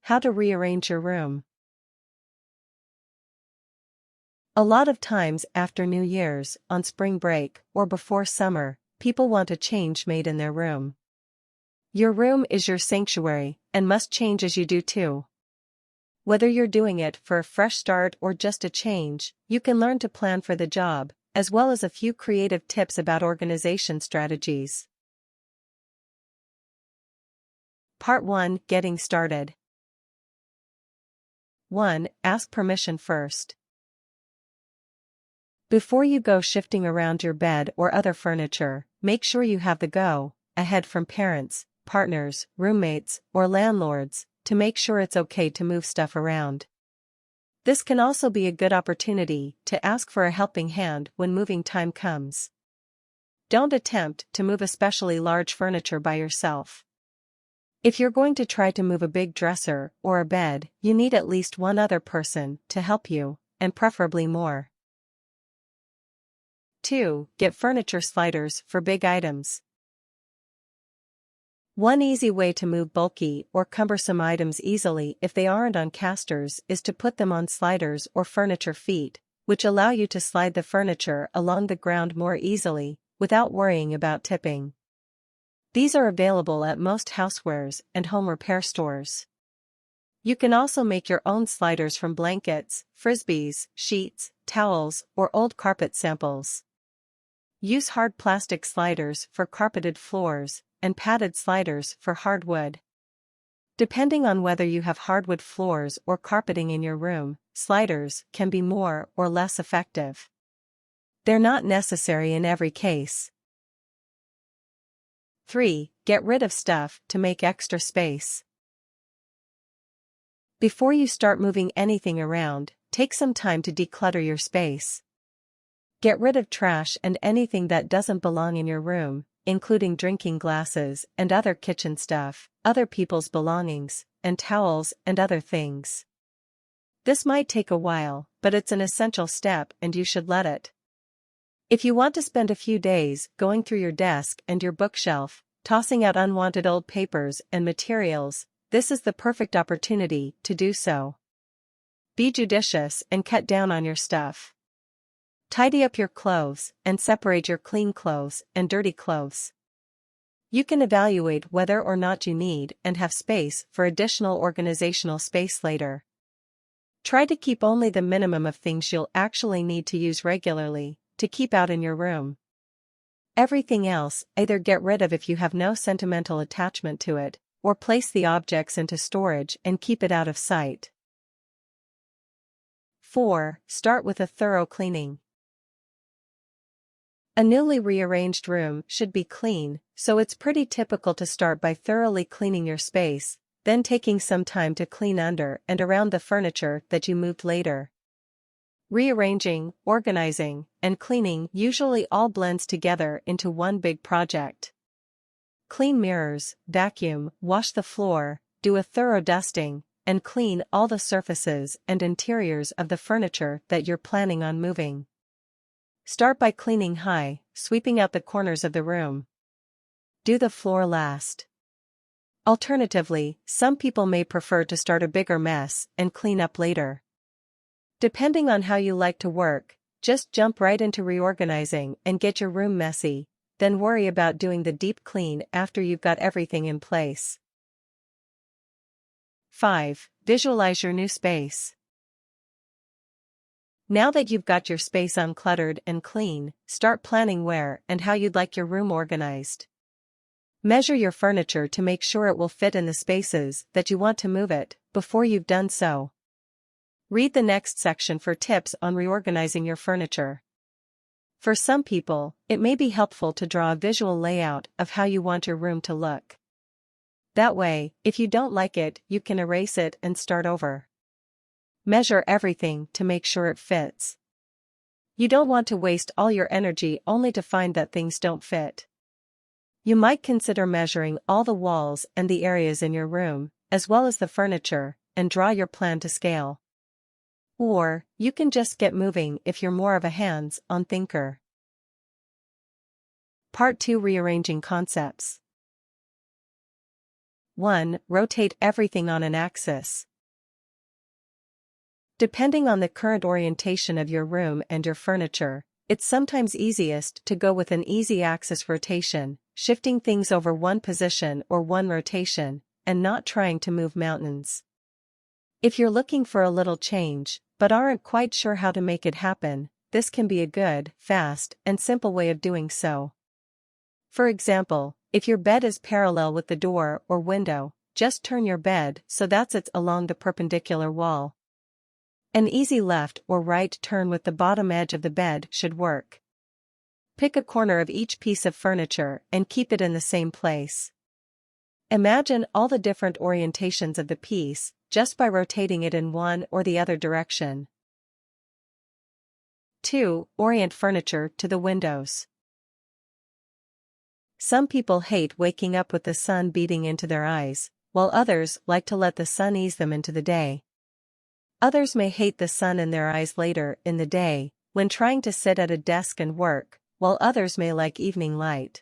How to rearrange your room. A lot of times after New Year's, on spring break, or before summer, people want a change made in their room. Your room is your sanctuary, and must change as you do too. Whether you're doing it for a fresh start or just a change, you can learn to plan for the job, as well as a few creative tips about organization strategies. Part 1: Getting started. 1. Ask permission first. Before you go shifting around your bed or other furniture, make sure you have the go-ahead from parents, partners, roommates, or landlords, to make sure it's okay to move stuff around. This can also be a good opportunity to ask for a helping hand when moving time comes. Don't attempt to move especially large furniture by yourself. If you're going to try to move a big dresser or a bed, you need at least one other person to help you, and preferably more. 2. Get furniture sliders for big items. One easy way to move bulky or cumbersome items easily if they aren't on casters is to put them on sliders or furniture feet, which allow you to slide the furniture along the ground more easily, without worrying about tipping. These are available at most housewares and home repair stores. You can also make your own sliders from blankets, frisbees, sheets, towels, or old carpet samples. Use hard plastic sliders for carpeted floors, and padded sliders for hardwood. Depending on whether you have hardwood floors or carpeting in your room, sliders can be more or less effective. They're not necessary in every case. 3. Get rid of stuff to make extra space. Before you start moving anything around, take some time to declutter your space. Get rid of trash and anything that doesn't belong in your room, including drinking glasses and other kitchen stuff, other people's belongings, and towels and other things. This might take a while, but it's an essential step and you should let it. If you want to spend a few days going through your desk and your bookshelf, tossing out unwanted old papers and materials, this is the perfect opportunity to do so. Be judicious and cut down on your stuff. Tidy up your clothes and separate your clean clothes and dirty clothes. You can evaluate whether or not you need and have space for additional organizational space later. Try to keep only the minimum of things you'll actually need to use regularly, to keep out in your room. Everything else, either get rid of if you have no sentimental attachment to it, or place the objects into storage and keep it out of sight. 4. Start with a thorough cleaning. A newly rearranged room should be clean, so it's pretty typical to start by thoroughly cleaning your space, then taking some time to clean under and around the furniture that you moved later. Rearranging, organizing, and cleaning usually all blends together into one big project. Clean mirrors, vacuum, wash the floor, do a thorough dusting, and clean all the surfaces and interiors of the furniture that you're planning on moving. Start by cleaning high, sweeping out the corners of the room. Do the floor last. Alternatively, some people may prefer to start a bigger mess and clean up later. Depending on how you like to work, just jump right into reorganizing and get your room messy, then worry about doing the deep clean after you've got everything in place. 5. Visualize your new space. Now that you've got your space uncluttered and clean, start planning where and how you'd like your room organized. Measure your furniture to make sure it will fit in the spaces that you want to move it, before you've done so. Read the next section for tips on reorganizing your furniture. For some people, it may be helpful to draw a visual layout of how you want your room to look. That way, if you don't like it, you can erase it and start over. Measure everything to make sure it fits. You don't want to waste all your energy only to find that things don't fit. You might consider measuring all the walls and the areas in your room, as well as the furniture, and draw your plan to scale. Or, you can just get moving if you're more of a hands-on thinker. Part 2: Rearranging concepts. 1. Rotate everything on an axis. Depending on the current orientation of your room and your furniture, it's sometimes easiest to go with an easy axis rotation, shifting things over one position or one rotation, and not trying to move mountains. If you're looking for a little change, but aren't quite sure how to make it happen, this can be a good, fast, and simple way of doing so. For example, if your bed is parallel with the door or window, just turn your bed so that it's along the perpendicular wall. An easy left or right turn with the bottom edge of the bed should work. Pick a corner of each piece of furniture and keep it in the same place. Imagine all the different orientations of the piece, just by rotating it in one or the other direction. 2. Orient furniture to the windows. Some people hate waking up with the sun beating into their eyes, while others like to let the sun ease them into the day. Others may hate the sun in their eyes later in the day, when trying to sit at a desk and work, while others may like evening light.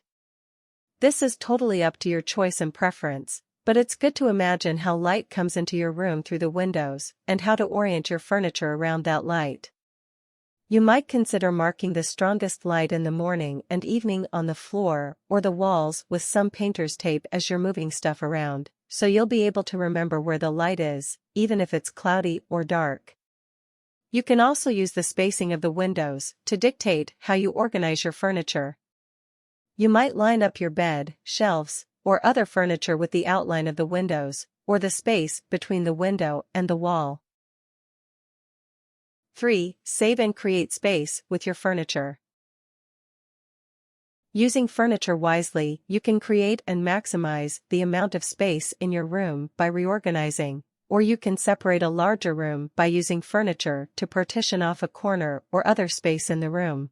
This is totally up to your choice and preference, but it's good to imagine how light comes into your room through the windows and how to orient your furniture around that light. You might consider marking the strongest light in the morning and evening on the floor or the walls with some painter's tape as you're moving stuff around, so you'll be able to remember where the light is, even if it's cloudy or dark. You can also use the spacing of the windows to dictate how you organize your furniture. You might line up your bed, shelves, or other furniture with the outline of the windows, or the space between the window and the wall. 3. Save and create space with your furniture. Using furniture wisely, you can create and maximize the amount of space in your room by reorganizing, or you can separate a larger room by using furniture to partition off a corner or other space in the room.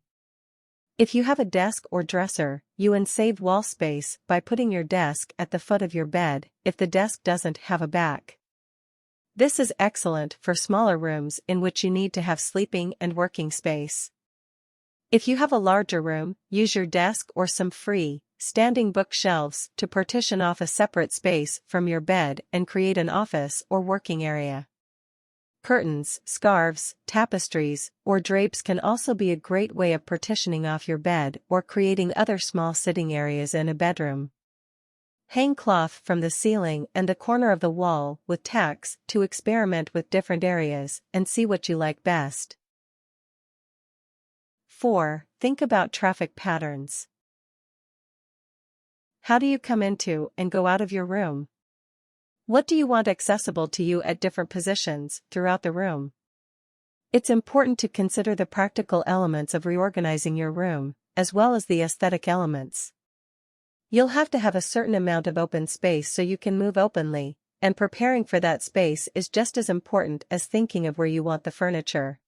If you have a desk or dresser, you can save wall space by putting your desk at the foot of your bed if the desk doesn't have a back. This is excellent for smaller rooms in which you need to have sleeping and working space. If you have a larger room, use your desk or some free, standing bookshelves to partition off a separate space from your bed and create an office or working area. Curtains, scarves, tapestries, or drapes can also be a great way of partitioning off your bed or creating other small sitting areas in a bedroom. Hang cloth from the ceiling and the corner of the wall with tacks to experiment with different areas and see what you like best. 4. Think about traffic patterns. How do you come into and go out of your room? What do you want accessible to you at different positions throughout the room? It's important to consider the practical elements of reorganizing your room, as well as the aesthetic elements. You'll have to have a certain amount of open space so you can move openly, and preparing for that space is just as important as thinking of where you want the furniture.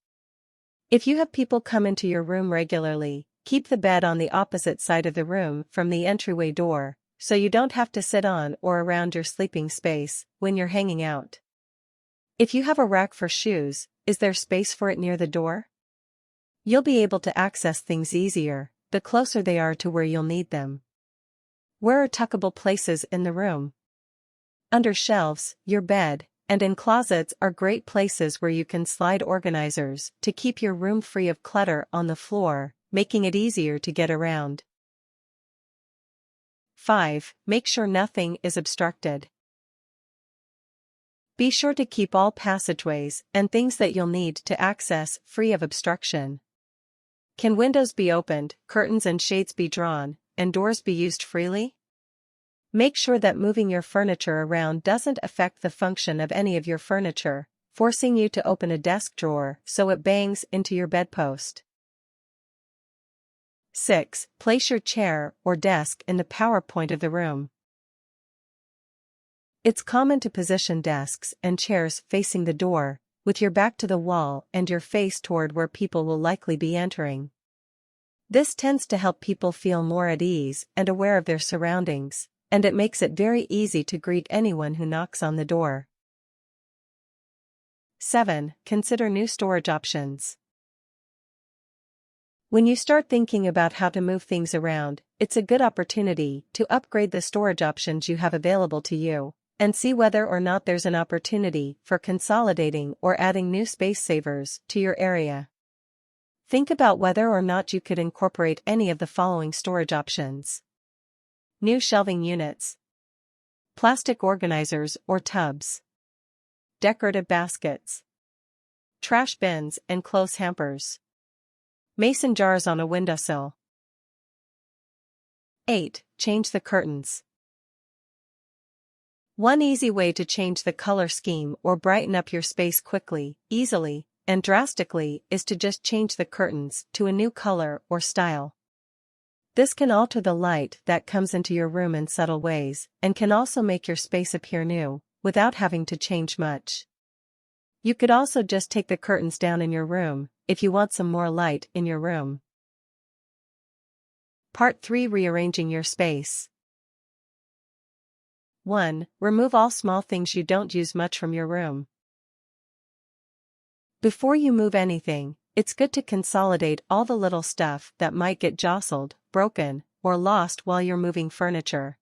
If you have people come into your room regularly, keep the bed on the opposite side of the room from the entryway door, so you don't have to sit on or around your sleeping space when you're hanging out. If you have a rack for shoes, is there space for it near the door? You'll be able to access things easier, the closer they are to where you'll need them. Where are tuckable places in the room? Under shelves, your bed, and in closets are great places where you can slide organizers to keep your room free of clutter on the floor, making it easier to get around. 5. Make sure nothing is obstructed. Be sure to keep all passageways and things that you'll need to access free of obstruction. Can windows be opened, curtains and shades be drawn, and doors be used freely? Make sure that moving your furniture around doesn't affect the function of any of your furniture, forcing you to open a desk drawer so it bangs into your bedpost. 6. Place your chair or desk in the power point of the room. It's common to position desks and chairs facing the door, with your back to the wall and your face toward where people will likely be entering. This tends to help people feel more at ease and aware of their surroundings, and it makes it very easy to greet anyone who knocks on the door. 7. Consider new storage options. When you start thinking about how to move things around, it's a good opportunity to upgrade the storage options you have available to you. and see whether or not there's an opportunity for consolidating or adding new space savers to your area. Think about whether or not you could incorporate any of the following storage options: new shelving units, plastic organizers or tubs, decorative baskets, trash bins and clothes hampers, mason jars on a windowsill. 8. Change the curtains. One easy way to change the color scheme or brighten up your space quickly, easily, and drastically is to just change the curtains to a new color or style. This can alter the light that comes into your room in subtle ways, and can also make your space appear new, without having to change much. You could also just take the curtains down in your room, if you want some more light in your room. Part 3: Rearranging your space. 1. Remove all small things you don't use much from your room. Before you move anything, it's good to consolidate all the little stuff that might get jostled, broken, or lost while you're moving furniture.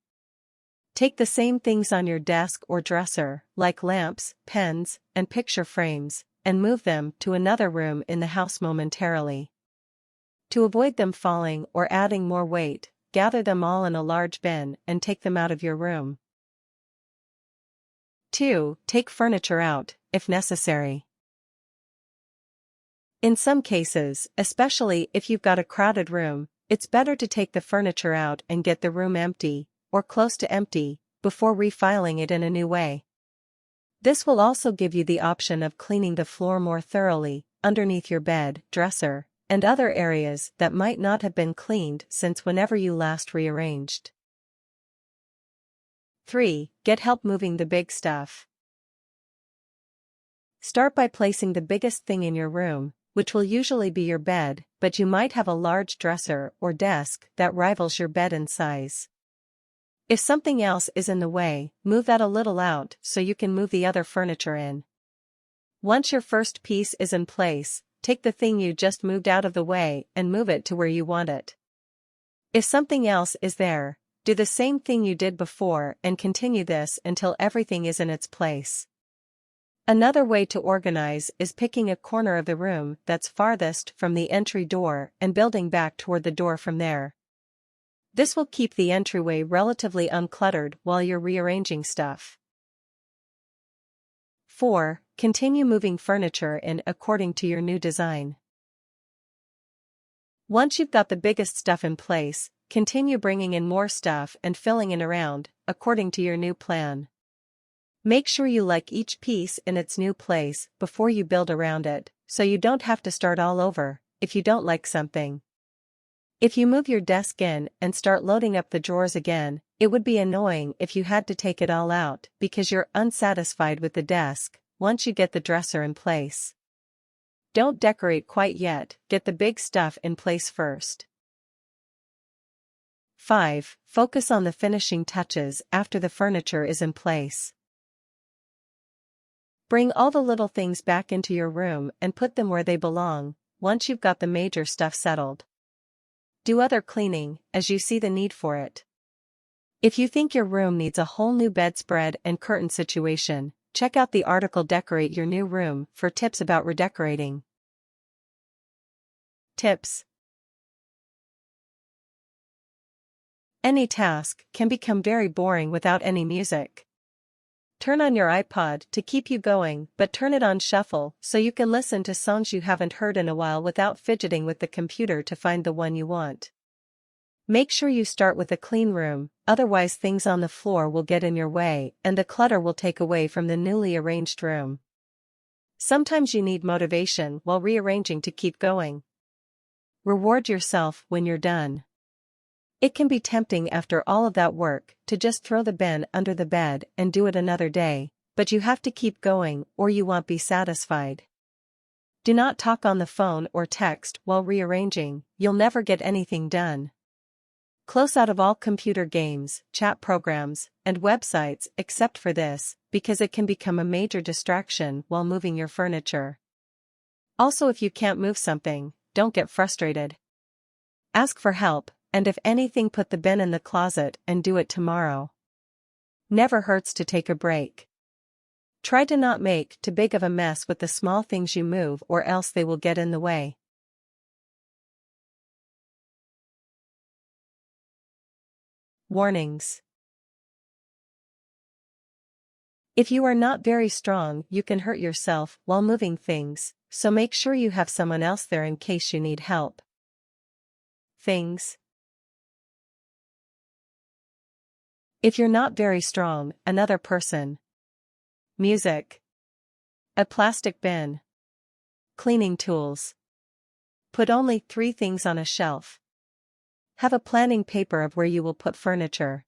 Take the same things on your desk or dresser, like lamps, pens, and picture frames, and move them to another room in the house momentarily. To avoid them falling or adding more weight, gather them all in a large bin and take them out of your room. 2. Take furniture out, if necessary. In some cases, especially if you've got a crowded room, it's better to take the furniture out and get the room empty, or close to empty, before refiling it in a new way. This will also give you the option of cleaning the floor more thoroughly, underneath your bed, dresser, and other areas that might not have been cleaned since whenever you last rearranged. 3. Get help moving the big stuff. Start by placing the biggest thing in your room, which will usually be your bed, but you might have a large dresser or desk that rivals your bed in size. If something else is in the way, move that a little out so you can move the other furniture in. Once your first piece is in place, take the thing you just moved out of the way and move it to where you want it. If something else is there, do the same thing you did before and continue this until everything is in its place. Another way to organize is picking a corner of the room that's farthest from the entry door and building back toward the door from there. This will keep the entryway relatively uncluttered while you're rearranging stuff. 4. Continue moving furniture in according to your new design. Once you've got the biggest stuff in place, continue bringing in more stuff and filling in around, according to your new plan. Make sure you like each piece in its new place before you build around it, so you don't have to start all over if you don't like something. If you move your desk in and start loading up the drawers again, it would be annoying if you had to take it all out because you're unsatisfied with the desk once you get the dresser in place. Don't decorate quite yet, get the big stuff in place first. 5. Focus on the finishing touches after the furniture is in place. Bring all the little things back into your room and put them where they belong, once you've got the major stuff settled. Do other cleaning, as you see the need for it. If you think your room needs a whole new bedspread and curtain situation, check out the article Decorate Your New Room for tips about redecorating. Tips. Any task can become very boring without any music. Turn on your iPod to keep you going, but turn it on shuffle so you can listen to songs you haven't heard in a while without fidgeting with the computer to find the one you want. Make sure you start with a clean room, otherwise things on the floor will get in your way and the clutter will take away from the newly arranged room. Sometimes you need motivation while rearranging to keep going. Reward yourself when you're done. It can be tempting after all of that work to just throw the bin under the bed and do it another day, but you have to keep going or you won't be satisfied. Do not talk on the phone or text while rearranging, you'll never get anything done. Close out of all computer games, chat programs, and websites except for this, because it can become a major distraction while moving your furniture. Also, if you can't move something, don't get frustrated. Ask for help. And if anything, put the bin in the closet and do it tomorrow. Never hurts to take a break. Try to not make too big of a mess with the small things you move, or else they will get in the way. Warnings. If you are not very strong, you can hurt yourself while moving things, so make sure you have someone else there in case you need help. Things. If you're not very strong, another person. Music. A plastic bin. Cleaning tools. Put only 3 things on a shelf. Have a planning paper of where you will put furniture.